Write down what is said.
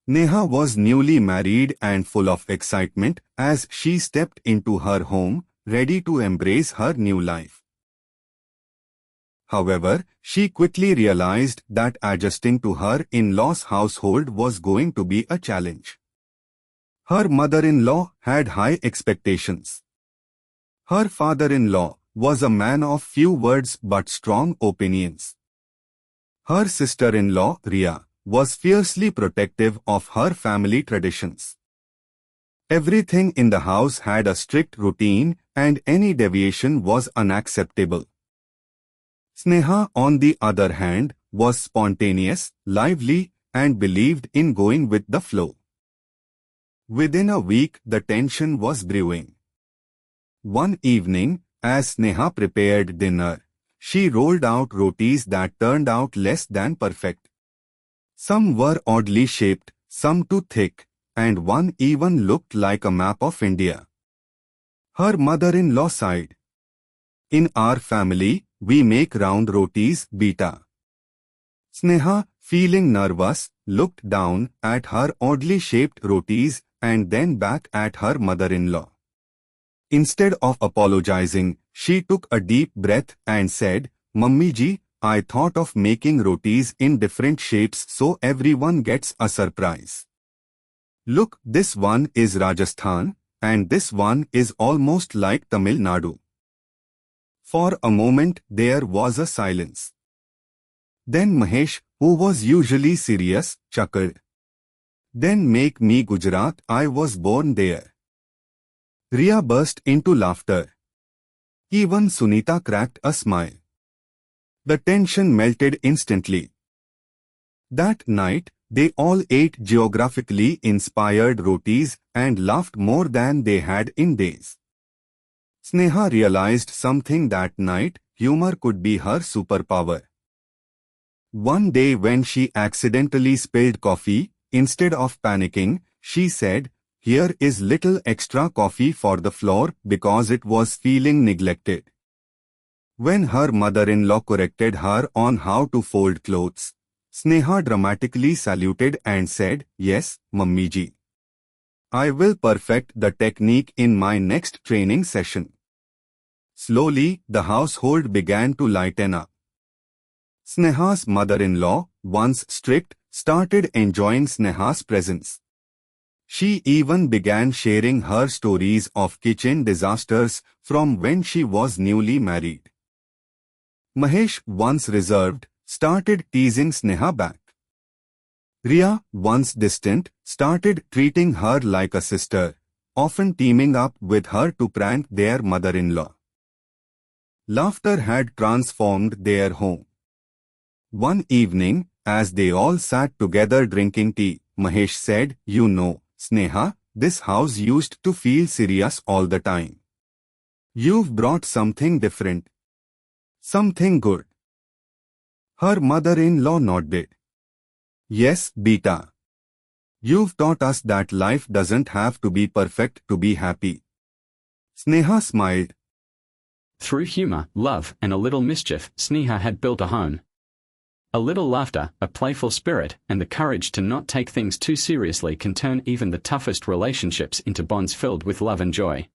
Neha was newly married and full of excitement as she stepped into her home, ready to embrace her new life. However, she quickly realized that adjusting to her in-law's household was going to be a challenge. Her mother-in-law had high expectations. Her father-in-law was a man of few words but strong opinions. Her sister-in-law, Riya, was fiercely protective of her family traditions. Everything in the house had a strict routine and any deviation was unacceptable. Sneha, on the other hand, was spontaneous, lively, and believed in going with the flow. Within a week, the tension was brewing. One evening, as Sneha prepared dinner, she rolled out rotis that turned out less than perfect. Some were oddly shaped, some too thick, and one even looked like a map of India. Her mother-in-law sighed. "In our family, we make round rotis, beta." Sneha, feeling nervous, looked down at her oddly shaped rotis and then back at her mother-in-law. Instead of apologizing, she took a deep breath and said, "Mummy ji, I thought of making rotis in different shapes so everyone gets a surprise. Look, this one is Rajasthan, and this one is almost like Tamil Nadu." For a moment there was a silence. Then Mahesh, who was usually serious, chuckled. "Then make me Gujarat, I was born there." Riya burst into laughter. Even Sunita cracked a smile. The tension melted instantly. That night, they all ate geographically inspired rotis and laughed more than they had in days. Sneha realized something that night: humor could be her superpower. One day when she accidentally spilled coffee, instead of panicking, she said, "Here is little extra coffee for the floor," because it was feeling neglected. When her mother-in-law corrected her on how to fold clothes, Sneha dramatically saluted and said, "Yes, Mummy ji. I will perfect the technique in my next training session." Slowly, the household began to lighten up. Sneha's mother-in-law, once strict, started enjoying Sneha's presence. She even began sharing her stories of kitchen disasters from when she was newly married. Mahesh, once reserved, started teasing Sneha back. Riya, once distant, started treating her like a sister, often teaming up with her to prank their mother-in-law. Laughter had transformed their home. One evening, as they all sat together drinking tea, Mahesh said, "You know, Sneha, this house used to feel serious all the time. You've brought something different. Something good." Her mother-in-law nodded. "Yes, beta. You've taught us that life doesn't have to be perfect to be happy." Sneha smiled. Through humor, love, and a little mischief, Sneha had built a home. A little laughter, a playful spirit, and the courage to not take things too seriously can turn even the toughest relationships into bonds filled with love and joy.